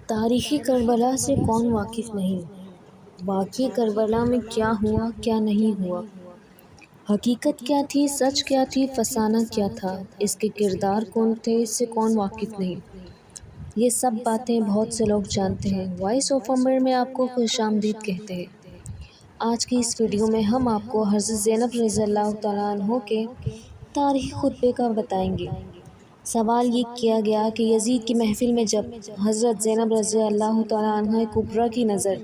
تاریخی کربلا سے کون واقف نہیں؟ واقعی کربلا میں کیا ہوا، کیا نہیں ہوا، حقیقت کیا تھی، سچ کیا تھی، فسانہ کیا تھا، اس کے کردار کون تھے، اس سے کون واقف نہیں؟ یہ سب باتیں بہت سے لوگ جانتے ہیں۔ وائس آف عمر میں آپ کو خوش آمدید کہتے ہیں۔ آج کی اس ویڈیو میں ہم آپ کو حضرت زینب رضی اللہ تعالیٰ عنہ کے تاریخی خطبے کا بتائیں گے۔ سوال یہ کیا گیا کہ یزید کی محفل میں جب حضرت زینب رضی اللہ تعالیٰ عنہ کبریٰ کی نظر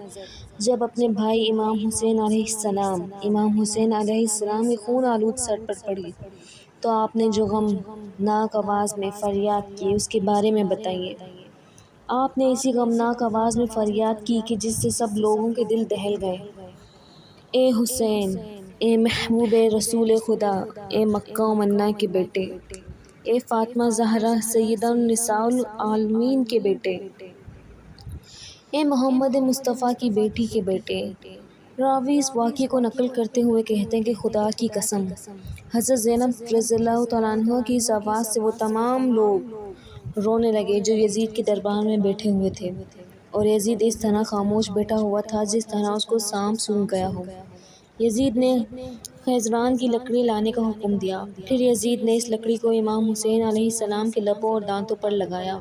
جب اپنے بھائی امام حسین علیہ السلام کی خون آلود سر پر پڑی تو آپ نے جو غمناک آواز میں فریاد کی، اس کے بارے میں بتائیے۔ آپ نے اسی غمناک آواز میں فریاد کی کہ جس سے سب لوگوں کے دل دہل گئے۔ اے حسین، اے محبوب رسول خدا، اے مکہ و مدینہ کے بیٹے، اے فاطمہ زہرا سیدہ النساء العالمین کے بیٹے، اے محمد مصطفیٰ کی بیٹی کے بیٹے۔ راوی اس واقعے کو نقل کرتے ہوئے کہتے ہیں کہ خدا کی قسم، حضرت زینب رضی اللہ تعالیٰ عنہ کی اس آواز سے وہ تمام لوگ رونے لگے جو یزید کے دربار میں بیٹھے ہوئے تھے، اور یزید اس طرح خاموش بیٹھا ہوا تھا جس طرح اس کو سانپ سونگھ گیا ہو۔ یزید نے خیزران کی لکڑی لانے کا حکم دیا، پھر یزید نے اس لکڑی کو امام حسین علیہ السلام کے لبوں اور دانتوں پر لگایا۔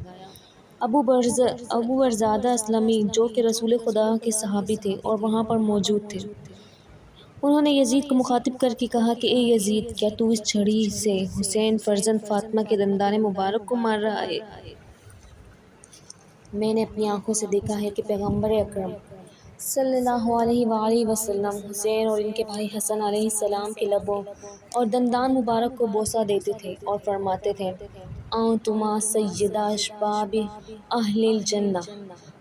ابو برزادہ اسلمی جو کہ رسول خدا کے صحابی تھے اور وہاں پر موجود تھے، انہوں نے یزید کو مخاطب کر کے کہا کہ اے یزید، کیا تو اس چھڑی سے حسین فرزند فاطمہ کے دندان مبارک کو مار رہا ہے؟ میں نے اپنی آنکھوں سے دیکھا ہے کہ پیغمبر اکرم صلی اللہ علیہ وآلہ وسلم حسین اور ان کے بھائی حسن علیہ السلام کے لبوں اور دندان مبارک کو بوسہ دیتے تھے اور فرماتے تھے، انتما سیدا اشباب اہل الجنہ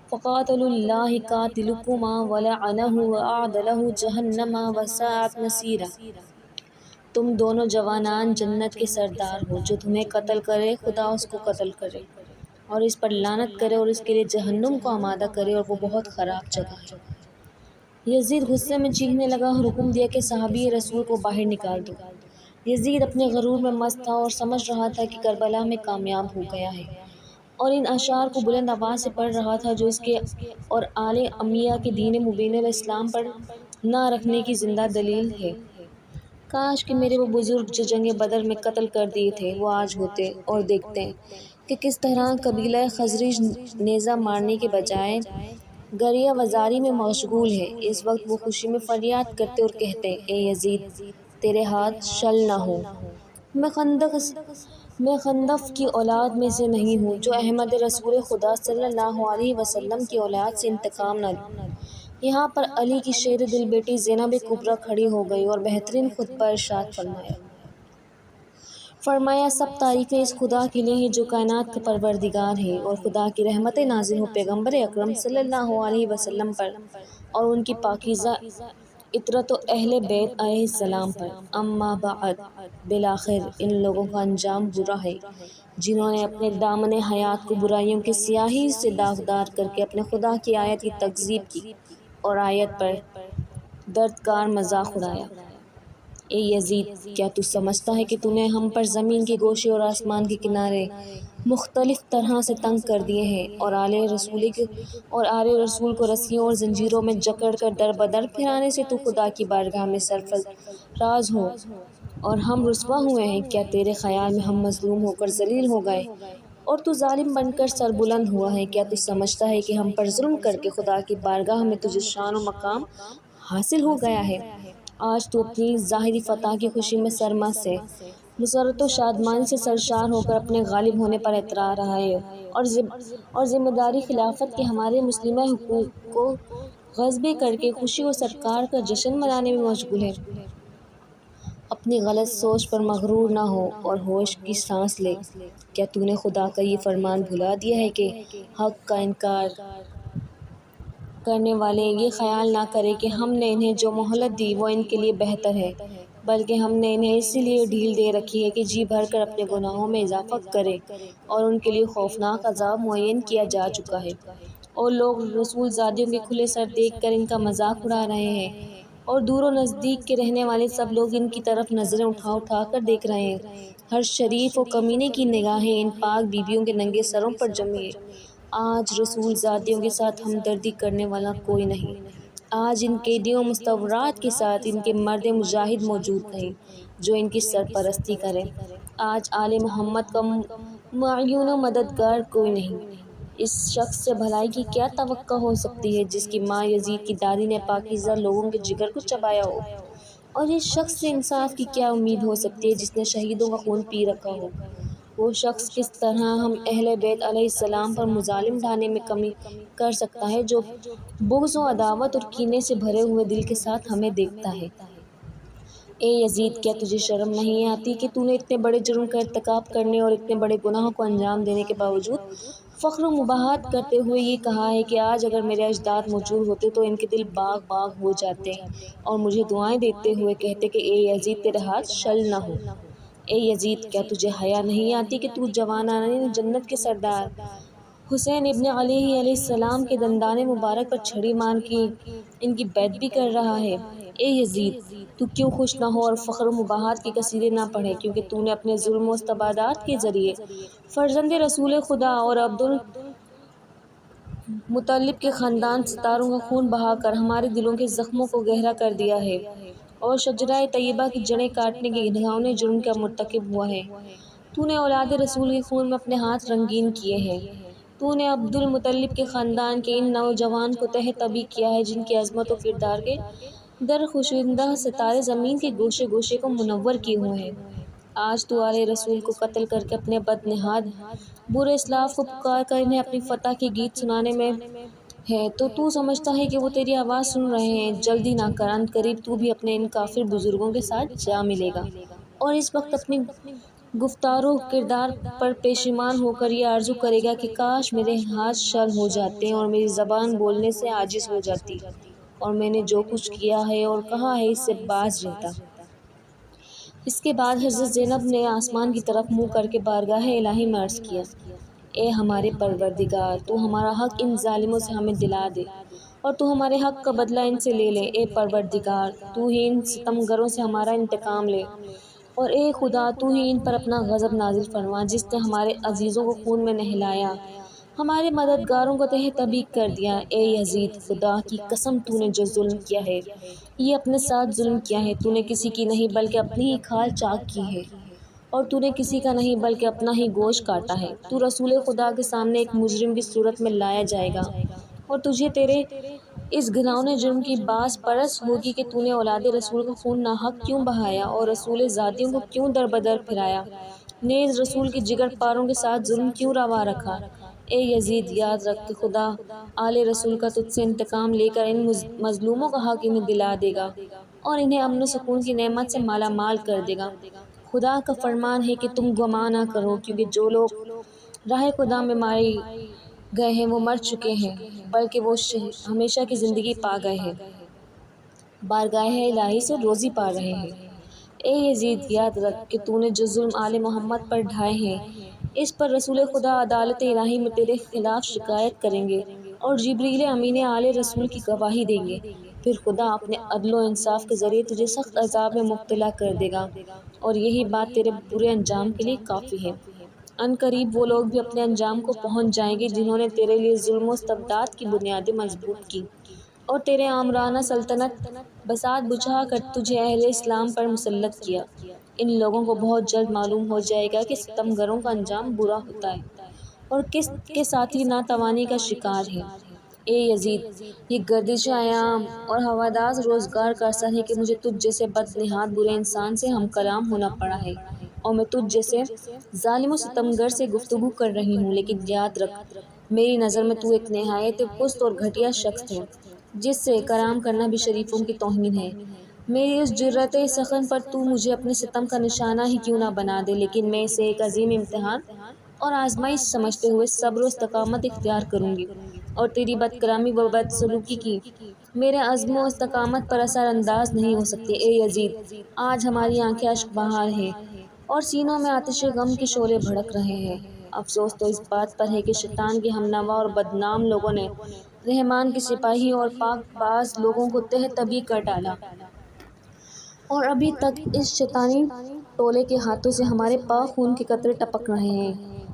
فقاتل اللہ قاتلکما ولعنہ واعد لہ جہنم وساءت مصیرا۔ تم دونوں جوانان جنت کے سردار ہو، جو تمہیں قتل کرے خدا اس کو قتل کرے اور اس پر لعنت کرے اور اس کے لیے جہنم کو آمادہ کرے، اور وہ بہت خراب جگہ ہے۔ یزید غصے میں چیخنے لگا اور حکم دیا کہ صحابی رسول کو باہر نکال دو۔ یزید اپنے غرور میں مست تھا اور سمجھ رہا تھا کہ کربلا میں کامیاب ہو گیا ہے، اور ان اشعار کو بلند آواز سے پڑھ رہا تھا جو اس کے اور آل امیہ کے دین مبین الاسلام پر نہ رکھنے کی زندہ دلیل ہے۔ کاش کہ میرے وہ بزرگ جو جنگ بدر میں قتل کر دیے تھے وہ آج ہوتے اور دیکھتے کہ کس طرح قبیلہ خزرج نیزہ مارنے کے بجائے گریہ وزاری میں مشغول ہے۔ اس وقت وہ خوشی میں فریاد کرتے اور کہتے، اے یزید، تیرے ہاتھ شل نہ ہوں، میں خندف کی اولاد میں سے نہیں ہوں جو احمد رسول خدا صلی اللہ علیہ وسلم کی اولاد سے انتقام نہ لوں۔ یہاں پر علی کی شیر دل بیٹی زینب کبریٰ کھڑی ہو گئی اور بہترین خطبہ ارشاد فرمایا، سب تعریفیں اس خدا کے لیے ہیں جو کائنات کا پروردگار ہے، اور خدا کی رحمتیں نازل ہو پیغمبر اکرم صلی اللہ علیہ وسلم پر اور ان کی پاکیزہ اطرت و اہل بیت علیہ السلام پر۔ اما بعد، بالآخر ان لوگوں کا انجام برا ہے جنہوں نے اپنے دامن حیات کو برائیوں کی سیاہی سے داغدار کر کے اپنے خدا کی آیت کی تکذیب کی اور آیت پر دردکار مذاق اڑایا۔ اے یزید، کیا تو سمجھتا ہے کہ تو نے ہم پر زمین کے گوشے اور آسمان کے کنارے مختلف طرح سے تنگ کر دیے ہیں، اور آل رسول کو رسیوں اور زنجیروں میں جکڑ کر در بدر پھرانے سے تو خدا کی بارگاہ میں سرفراز ہو اور ہم رسوا ہوئے ہیں؟ کیا تیرے خیال میں ہم مظلوم ہو کر ذلیل ہو گئے اور تو ظالم بن کر سربلند ہوا ہے؟ کیا تو سمجھتا ہے کہ ہم پر ظلم کر کے خدا کی بارگاہ میں تجھے شان و مقام حاصل ہو گیا ہے؟ آج تو اپنی ظاہری فتح کی خوشی میں سرمست ہے، مسرت و شادمانی سے سرشار ہو کر اپنے غالب ہونے پر اترا رہا ہے، اور ذمہ داری خلافت کے ہمارے مسلمہ حقوق کو غصب کر کے خوشی و سرکار کا جشن منانے میں مشغول ہے۔ اپنی غلط سوچ پر مغرور نہ ہو اور ہوش کی سانس لے۔ کیا تو نے خدا کا یہ فرمان بھلا دیا ہے کہ حق کا انکار کرنے والے یہ خیال نہ کریں کہ ہم نے انہیں جو مہلت دی وہ ان کے لیے بہتر ہے، بلکہ ہم نے انہیں اسی لیے ڈھیل دے رکھی ہے کہ جی بھر کر اپنے گناہوں میں اضافہ کریں، اور ان کے لیے خوفناک عذاب معین کیا جا چکا ہے، اور لوگ رسول زادیوں کے کھلے سر دیکھ کر ان کا مذاق اڑا رہے ہیں، اور دور و نزدیک کے رہنے والے سب لوگ ان کی طرف نظریں اٹھا اٹھا کر دیکھ رہے ہیں۔ ہر شریف و کمینے کی نگاہیں ان پاک بیویوں کے ننگے سروں پر جمی ہے، آج رسول زادیوں کے ساتھ ہمدردی کرنے والا کوئی نہیں۔ آج ان قیدیوں مستورات کے ساتھ ان کے مرد مجاہد موجود نہیں جو ان کی سرپرستی کریں۔ آج آل محمد کا معین و مددگار کوئی نہیں۔ اس شخص سے بھلائی کی کیا توقع ہو سکتی ہے جس کی ماں یزید کی دادی نے پاکیزہ لوگوں کے جگر کو چبایا ہو؟ اور اس شخص سے انصاف کی کیا امید ہو سکتی ہے جس نے شہیدوں کا خون پی رکھا ہو؟ وہ شخص کس طرح ہم اہل بیت علیہ السلام پر مظالم ڈھانے میں کمی کر سکتا ہے جو بغض و عداوت اور کینے سے بھرے ہوئے دل کے ساتھ ہمیں دیکھتا ہے؟ اے یزید، کیا تجھے شرم نہیں آتی کہ تو نے اتنے بڑے جرم کا ارتکاب کرنے اور اتنے بڑے گناہوں کو انجام دینے کے باوجود فخر و مباحت کرتے ہوئے یہ کہا ہے کہ آج اگر میرے اجداد موجود ہوتے تو ان کے دل باغ باغ ہو جاتے اور مجھے دعائیں دیتے ہوئے کہتے کہ اے یزید تیرے ہاتھ شل نہ ہو۔ اے یزید، کیا تجھے حیا نہیں آتی کہ تو جوانان جنت کے سردار حسین ابن علی علیہ السلام کے دندان مبارک پر چھڑی مار کے ان کی بیعت بھی کر رہا ہے؟ اے یزید، تو کیوں خوش نہ ہو اور فخر و مباحت کے قصیدے نہ پڑھے کیونکہ تو نے اپنے ظلم و استبداد کے ذریعے فرزند رسول خدا اور عبد المطلب کے خاندان ستاروں کا خون بہا کر ہمارے دلوں کے زخموں کو گہرا کر دیا ہے اور شجرہ طیبہ کی جڑیں کاٹنے کے گھناؤنے جرم کا مرتکب ہوا ہے۔ تو نے اولاد رسول کے خون میں اپنے ہاتھ رنگین کیے ہیں۔ تو نے عبد المطلب کے خاندان کے ان نوجوان کو تہ طبع کیا ہے جن کی عظمت و کردار کے درخشندہ ستارے زمین کے گوشے گوشے کو منور کیے ہوئے ہیں۔ آج تو آل رسول کو قتل کر کے اپنے بدنہاد برے اسلاف کو پکار کر انہیں اپنی فتح کے گیت سنانے میں ہے تو سمجھتا ہے کہ وہ تیری آواز سن رہے ہیں۔ جلدی نہ کر، عنقریب قریب تو بھی اپنے ان کافر بزرگوں کے ساتھ جا ملے گا اور اس وقت اپنی گفتار و کردار پر پشیمان ہو کر یہ آرزو کرے گا کہ کاش میرے ہاتھ شل ہو جاتے اور میری زبان بولنے سے عاجز ہو جاتی اور میں نے جو کچھ کیا ہے اور کہا ہے اس سے باز رہتا۔ اس کے بعد حضرت زینب نے آسمان کی طرف منہ کر کے بارگاہ الہی میں عرض کیا، اے ہمارے پروردگار، تو ہمارا حق ان ظالموں سے ہمیں دلا دے اور تو ہمارے حق کا بدلہ ان سے لے لے۔ اے پروردگار، تو ہی ان ستمگروں سے ہمارا انتقام لے اور اے خدا، تو ہی ان پر اپنا غضب نازل فرما جس نے ہمارے عزیزوں کو خون میں نہلایا، ہمارے مددگاروں کو تہ طبع کر دیا۔ اے یزید، خدا کی قسم تو نے جو ظلم کیا ہے یہ اپنے ساتھ ظلم کیا ہے۔ تو نے کسی کی نہیں بلکہ اپنی ہی کھال چاک کی ہے اور تو نے کسی کا نہیں بلکہ اپنا ہی گوشت کاٹا ہے۔ تو رسول خدا کے سامنے ایک مجرم کی صورت میں لایا جائے گا اور تجھے تیرے اس گھناؤنے جرم کی باز پرس ہوگی کہ تو نے اولاد رسول کا خون ناحق کیوں بہایا اور رسول زادیوں کو کیوں در بدر پھرایا، نیز رسول کے جگر پاروں کے ساتھ ظلم کیوں روا رکھا۔ اے یزید، یاد رکھ کہ خدا آل رسول کا تجھ سے انتقام لے کر ان مظلوموں کا حق انہیں دلا دے گا اور انہیں امن و سکون کی نعمت سے مالا مال کر دے گا۔ خدا کا فرمان ہے کہ تم گمان نہ کرو کیونکہ جو لوگ راہ خدا میں مارے گئے ہیں وہ مر چکے ہیں بلکہ وہ ہمیشہ کی زندگی پا گئے ہیں، بارگاہ الہی سے روزی پا رہے ہیں۔ اے یزید، یاد رکھ کہ تو نے جو ظلم آل محمد پر ڈھائے ہیں اس پر رسول خدا عدالت الہی میں تیرے خلاف شکایت کریں گے اور جبریل امین آل رسول کی گواہی دیں گے۔ پھر خدا اپنے عدل و انصاف کے ذریعے تجھے سخت عذاب میں مبتلا کر دے گا اور یہی بات تیرے برے انجام کے لیے کافی ہے۔ عنقریب وہ لوگ بھی اپنے انجام کو پہنچ جائیں گے جنہوں نے تیرے لیے ظلم و استبداد کی بنیادیں مضبوط کی اور تیرے آمرانہ سلطنت بساط بچھا کر تجھے اہل اسلام پر مسلط کیا۔ ان لوگوں کو بہت جلد معلوم ہو جائے گا کہ ستمگروں کا انجام برا ہوتا ہے اور کس کے ساتھی ناتوانی کا شکار ہے۔ اے یزید، یہ گردش ایام اور ہوادار روزگار کا اثر ہے کہ مجھے تجھ جیسے بدنہاد برے انسان سے ہم کلام ہونا پڑا ہے اور میں تجھ جیسے ظالم و ستمگر سے گفتگو کر رہی ہوں، لیکن یاد رکھ میری نظر میں تو ایک نہایت پست اور گھٹیا شخص ہے جس سے کلام کرنا بھی شریفوں کی توہین ہے۔ میری اس جرأت سخن پر تو مجھے اپنے ستم کا نشانہ ہی کیوں نہ بنا دے، لیکن میں اسے ایک عظیم امتحان اور آزمائش سمجھتے ہوئے صبر و استقامت اختیار کروں گی اور تیری بد کلامی و بد سلوکی کی میرے عزم و استقامت پر اثر انداز نہیں ہو سکتی۔ اے یزید، آج ہماری آنکھیں اشک بہار ہیں اور سینوں میں آتش غم کے شعلے بھڑک رہے ہیں۔ افسوس تو اس بات پر ہے کہ شیطان کے ہمنوا اور بدنام لوگوں نے رحمان کے سپاہی اور پاک باز لوگوں کو تہ طبع کر ڈالا اور ابھی تک اس شیطانی ٹولے کے ہاتھوں سے ہمارے پاک خون کے قطرے ٹپک رہے ہیں۔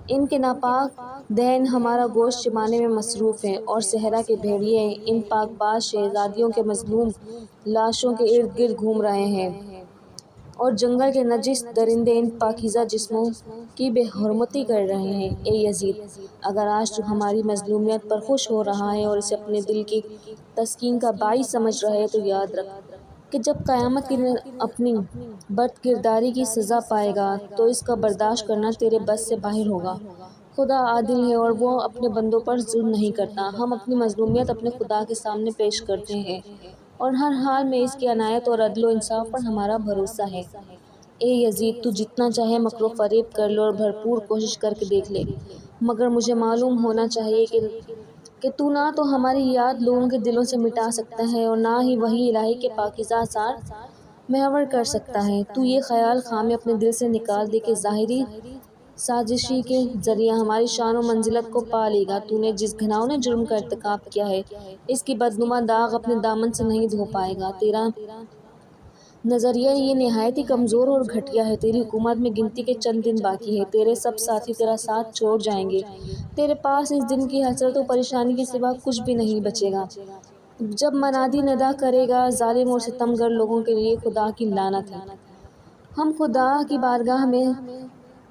ان کے ناپاک دہن ہمارا گوشت چبانے میں مصروف ہیں، اور صحرا کے بھیڑیے ان پاک باز شہزادیوں کے مظلوم لاشوں کے ارد گرد گھوم رہے ہیں، اور جنگل کے نجس درندے ان پاکیزہ جسموں کی بے حرمتی کر رہے ہیں۔ اے یزید، اگر آج تو ہماری مظلومیت پر خوش ہو رہا ہے اور اسے اپنے دل کی تسکین کا باعث سمجھ رہا ہے، تو یاد رکھ کہ جب قیامت کے دن اپنی بد کرداری کی سزا پائے گا تو اس کا برداشت کرنا تیرے بس سے باہر ہوگا۔ خدا عادل ہے اور وہ اپنے بندوں پر ظلم نہیں کرتا۔ ہم اپنی مظلومیت اپنے خدا کے سامنے پیش کرتے ہیں، اور ہر حال میں اس کی عنایت اور عدل و انصاف پر ہمارا بھروسہ ہے۔ اے یزید، تو جتنا چاہے مکر و فریب کر لے اور بھرپور کوشش کر کے دیکھ لے، مگر مجھے معلوم ہونا چاہیے کہ تو نہ تو ہماری یاد لوگوں کے دلوں سے مٹا سکتا ہے، اور نہ ہی وحی الہی کے پاکیزہ آثار محور کر سکتا ہے۔ تو یہ خیال خامی اپنے دل سے نکال دے کہ ظاہری سازشی کے ذریعہ ہماری شان و منزلت کو پا لے گا۔ تو نے جس گھناؤنے جرم کا ارتکاب کیا ہے، اس کی بدنما داغ اپنے دامن سے نہیں دھو پائے گا۔ تیرا نظریہ یہ نہایت ہی کمزور اور گھٹیا ہے۔ تیری حکومت میں گنتی کے چند دن باقی ہیں، تیرے سب ساتھی تیرا ساتھ چھوڑ جائیں گے، تیرے پاس اس دن کی حسرت و پریشانی کے سوا کچھ بھی نہیں بچے گا۔ جب منادی ندا کرے گا، ظالم اور ستم گر لوگوں کے لیے خدا کی لعنت ہے۔ ہم خدا کی بارگاہ میں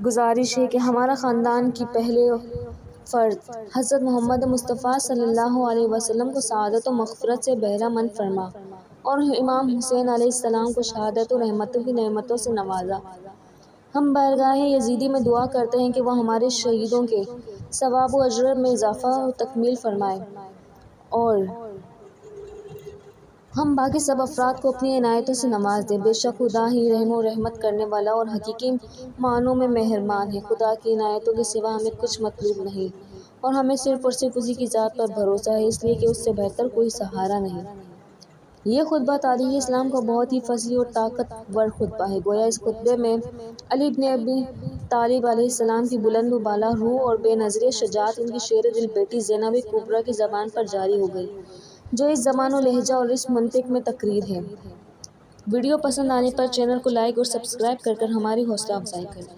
گزارش ہے کہ ہمارا خاندان کی پہلے فرد حضرت محمد مصطفیٰ صلی اللہ علیہ وسلم کو سعادت و مغفرت سے بہرہ مند فرما، اور امام حسین علیہ السلام کو شہادت و رحمتوں کی نعمتوں سے نوازا۔ ہم بارگاہ یزیدی میں دعا کرتے ہیں کہ وہ ہمارے شہیدوں کے ثواب و اجر میں اضافہ و تکمیل فرمائے، اور ہم باقی سب افراد کو اپنی عنایتوں سے نواز دے۔ بے شک خدا ہی رحم و رحمت کرنے والا اور حقیقی معنوں میں مہربان ہے۔ خدا کی عنایتوں کے سوا ہمیں کچھ مطلوب نہیں، اور ہمیں صرف اور صرف اسی کی ذات پر بھروسہ ہے، اس لیے کہ اس سے بہتر کوئی سہارا نہیں۔ یہ خطبہ تاریخ اسلام کا بہت ہی فصیح اور طاقتور خطبہ ہے۔ گویا اس خطبے میں علی بن ابی طالب علیہ السلام کی بلند و بالا روح اور بے نظیر شجاعت ان کی شیر دل بیٹی زینب کبریٰ کی زبان پر جاری ہو گئی، جو اس زبان و لہجہ اور اس منطق میں تقریر ہے۔ ویڈیو پسند آنے پر چینل کو لائک اور سبسکرائب کر ہماری حوصلہ افزائی کریں۔